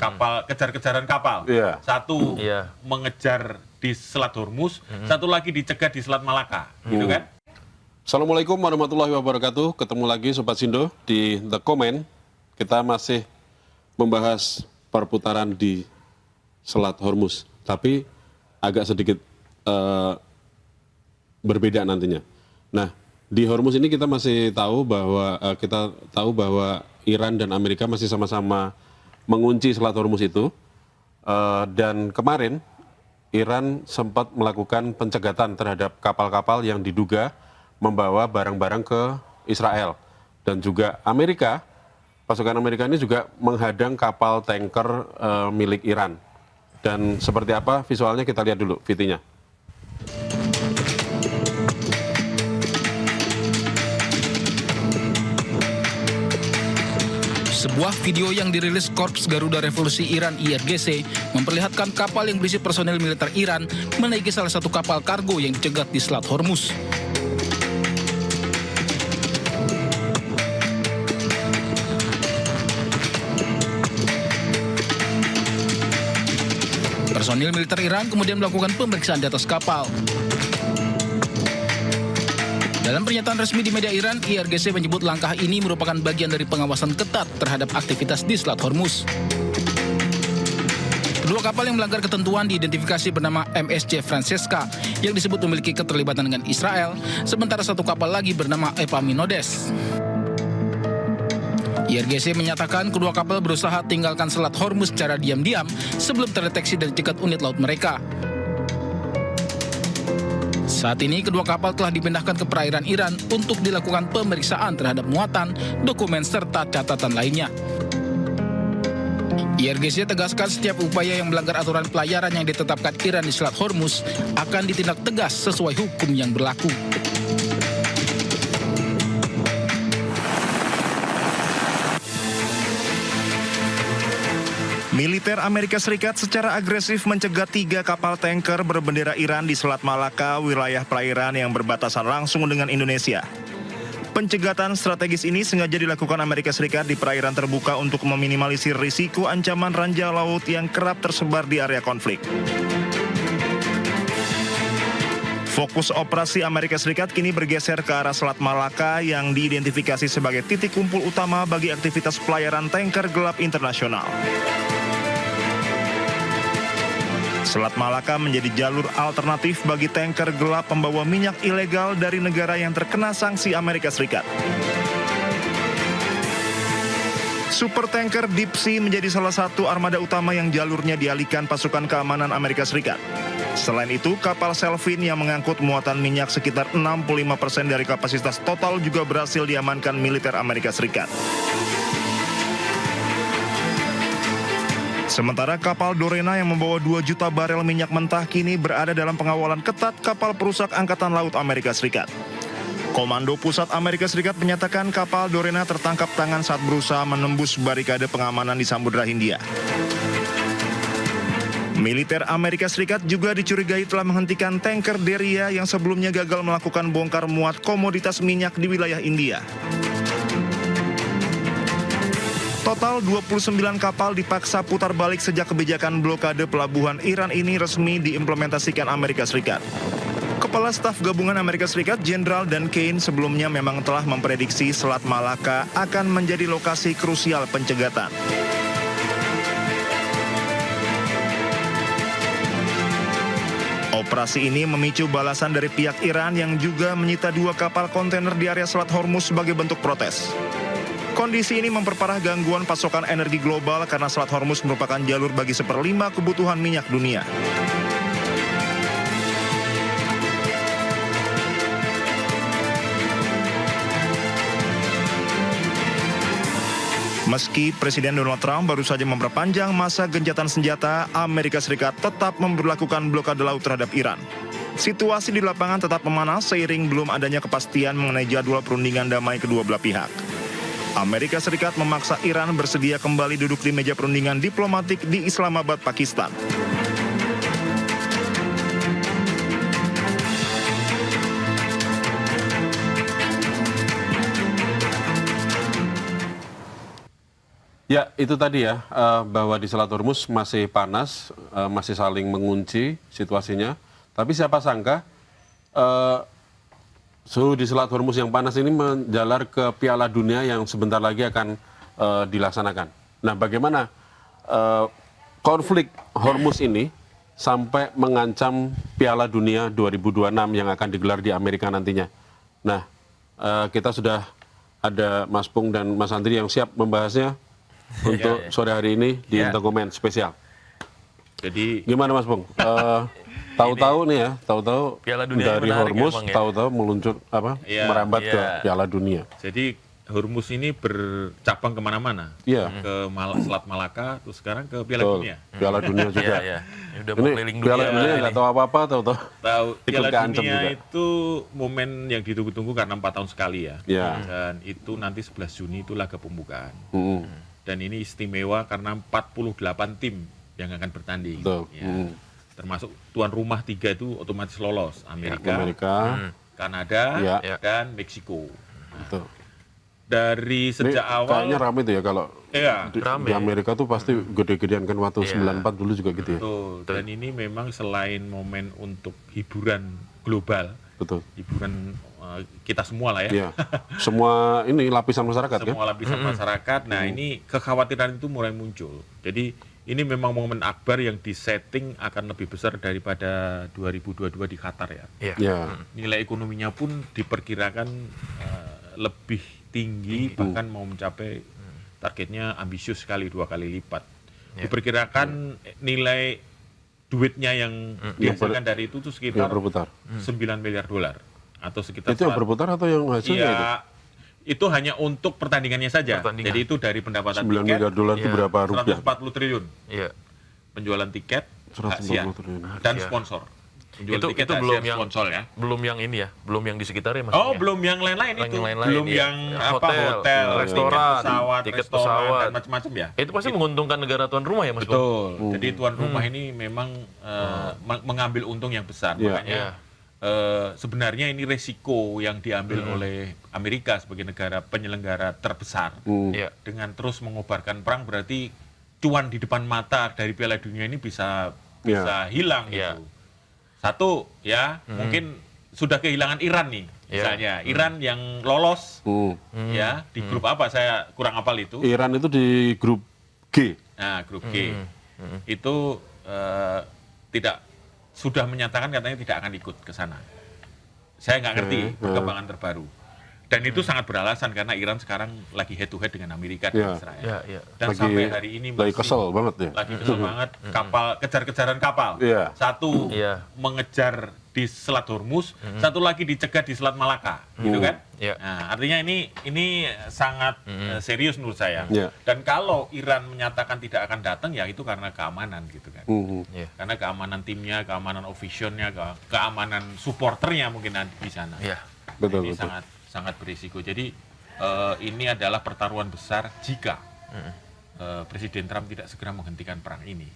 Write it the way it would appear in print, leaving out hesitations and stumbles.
kapal kejar-kejaran kapal. Satu mengejar di Selat Hormuz, satu lagi dicegah di Selat Malaka, gitu kan? Assalamualaikum warahmatullahi wabarakatuh. Ketemu lagi Sobat Sindo di The Comment. Kita masih membahas perputaran di Selat Hormuz, tapi agak sedikit berbeda nantinya. Nah, di Hormuz ini kita masih tahu bahwa Iran dan Amerika masih sama-sama mengunci Selat Hormuz itu. Dan kemarin Iran sempat melakukan pencegatan terhadap kapal-kapal yang diduga membawa barang-barang ke Israel. Dan juga pasukan Amerika ini juga menghadang kapal tanker milik Iran. Dan seperti apa visualnya kita lihat dulu VT-nya. Sebuah video yang dirilis Korps Garuda Revolusi Iran IRGC memperlihatkan kapal yang berisi personel militer Iran menaiki salah satu kapal kargo yang dicegat di Selat Hormuz. Personil militer Iran kemudian melakukan pemeriksaan di atas kapal. Dalam pernyataan resmi di media Iran, IRGC menyebut langkah ini merupakan bagian dari pengawasan ketat terhadap aktivitas di Selat Hormuz. Kedua kapal yang melanggar ketentuan diidentifikasi bernama MSC Francesca yang disebut memiliki keterlibatan dengan Israel, sementara satu kapal lagi bernama Epaminondas. IRGC menyatakan kedua kapal berusaha tinggalkan Selat Hormuz secara diam-diam sebelum terdeteksi dan dicegat unit laut mereka. Saat ini kedua kapal telah dipindahkan ke perairan Iran untuk dilakukan pemeriksaan terhadap muatan, dokumen, serta catatan lainnya. IRGC tegaskan setiap upaya yang melanggar aturan pelayaran yang ditetapkan Iran di Selat Hormuz akan ditindak tegas sesuai hukum yang berlaku. Militer Amerika Serikat secara agresif mencegat 3 kapal tanker berbendera Iran di Selat Malaka, wilayah perairan yang berbatasan langsung dengan Indonesia. Pencegatan strategis ini sengaja dilakukan Amerika Serikat di perairan terbuka untuk meminimalisir risiko ancaman ranjau laut yang kerap tersebar di area konflik. Fokus operasi Amerika Serikat kini bergeser ke arah Selat Malaka yang diidentifikasi sebagai titik kumpul utama bagi aktivitas pelayaran tanker gelap internasional. Selat Malaka menjadi jalur alternatif bagi tanker gelap pembawa minyak ilegal dari negara yang terkena sanksi Amerika Serikat. Supertanker Deep Sea menjadi salah satu armada utama yang jalurnya dialihkan pasukan keamanan Amerika Serikat. Selain itu, kapal Selfin yang mengangkut muatan minyak sekitar 65% dari kapasitas total juga berhasil diamankan militer Amerika Serikat. Sementara kapal Dorena yang membawa 2 juta barel minyak mentah kini berada dalam pengawalan ketat kapal perusak Angkatan Laut Amerika Serikat. Komando Pusat Amerika Serikat menyatakan kapal Dorena tertangkap tangan saat berusaha menembus barikade pengamanan di Samudra Hindia. Militer Amerika Serikat juga dicurigai telah menghentikan tanker Deria yang sebelumnya gagal melakukan bongkar muat komoditas minyak di wilayah India. Total 29 kapal dipaksa putar balik sejak kebijakan blokade pelabuhan Iran ini resmi diimplementasikan Amerika Serikat. Kepala Staf Gabungan Amerika Serikat Jenderal Dan Kane sebelumnya memang telah memprediksi Selat Malaka akan menjadi lokasi krusial pencegatan. Operasi ini memicu balasan dari pihak Iran yang juga menyita 2 kapal kontainer di area Selat Hormuz sebagai bentuk protes. Kondisi ini memperparah gangguan pasokan energi global karena Selat Hormuz merupakan jalur bagi 1/5 kebutuhan minyak dunia. Meski Presiden Donald Trump baru saja memperpanjang masa gencatan senjata, Amerika Serikat tetap memberlakukan blokade laut terhadap Iran. Situasi di lapangan tetap memanas seiring belum adanya kepastian mengenai jadwal perundingan damai kedua belah pihak. Amerika Serikat memaksa Iran bersedia kembali duduk di meja perundingan diplomatik di Islamabad, Pakistan. Ya, itu tadi ya, bahwa di Selat Hormuz masih panas, masih saling mengunci situasinya. Tapi siapa sangka suhu di Selat Hormuz yang panas ini menjalar ke Piala Dunia yang sebentar lagi akan dilaksanakan. Nah, bagaimana konflik Hormuz ini sampai mengancam Piala Dunia 2026 yang akan digelar di Amerika nantinya. Nah, kita sudah ada Mas Pung dan Mas Andri yang siap membahasnya untuk sore hari ini di Dokumen Spesial. Jadi gimana Mas Pung? Tahu-tahu nih ya, tahu-tahu Piala Dunia dari menarik Hormuz, emang ya. tahu-tahu meluncur merambat ke Piala Dunia. Jadi Hormuz ini bercabang kemana-mana, ke Selat Malaka, terus sekarang ke Piala Dunia. Piala Dunia juga. Udah Ini keliling Piala Dunia nggak tahu apa-apa, tahu-tahu Piala keancam Dunia juga. itu momen yang ditunggu-tunggu karena 4 tahun sekali ya. Dan itu nanti 11 Juni itu laga pembukaan. Dan ini istimewa karena 48 tim yang akan bertanding. Termasuk tuan rumah 3 itu otomatis lolos. Amerika, Kanada, dan Meksiko. Nah, dari sejak awal kayaknya ramai tuh ya kalau di Amerika tuh pasti gede-gedean kan waktu 94 dulu juga gitu ya. Betul. Dan ini memang selain momen untuk hiburan global, hiburan kita semua lah ya. Semua ini lapisan masyarakat kan? Semua lapisan masyarakat. Nah, ini kekhawatiran itu mulai muncul. Jadi ini memang momen akbar yang disetting akan lebih besar daripada 2022 di Qatar ya. Nilai ekonominya pun diperkirakan lebih tinggi, bahkan mau mencapai targetnya ambisius sekali, 2 kali lipat. Diperkirakan nilai duitnya yang dihasilkan dari itu tuh sekitar 9 miliar dolar atau sekitar itu yang berputar atau yang hasilnya itu hanya untuk pertandingannya saja. Jadi itu dari pendapatan 9 tiket. 9 miliar dolar itu berapa rupiah? 140 triliun. Penjualan tiket, hasian, dan sponsor. Penjualan tiket, belum yang sponsor ya. Belum yang ini ya, belum yang di sekitarnya maksudnya. Oh, belum yang lain-lain itu. Belum yang hotel, restoran, tiket pesawat, dan macam-macam ya. Itu pasti menguntungkan negara tuan rumah ya Mas Bung? Betul. Jadi tuan rumah ini memang mengambil untung yang besar. Makanya sebenarnya ini resiko yang diambil oleh Amerika sebagai negara penyelenggara terbesar. Dengan terus mengobarkan perang berarti cuan di depan mata dari Piala Dunia ini bisa hilang gitu. Satu mungkin sudah kehilangan Iran nih misalnya. Iran yang lolos ya di grup apa saya kurang hafal itu. Iran itu di grup G. Nah, grup G. Itu sudah menyatakan katanya tidak akan ikut ke sana. Saya nggak ngerti perkembangan terbaru. Dan itu sangat beralasan karena Iran sekarang lagi head to head dengan Amerika dan Israel. Dan sampai hari ini lagi kesel banget ya. Lagi kesel banget. Kapal kejar-kejaran kapal. Satu mengejar di Selat Hormuz, satu lagi dicegat di Selat Malaka, gitu kan? Nah, artinya ini sangat serius menurut saya. Dan kalau Iran menyatakan tidak akan datang, ya itu karena keamanan, gitu kan? Karena keamanan timnya, keamanan officialnya, keamanan supporternya mungkin di sana. Ini sangat berisiko. Jadi ini adalah pertaruhan besar jika Presiden Trump tidak segera menghentikan perang ini.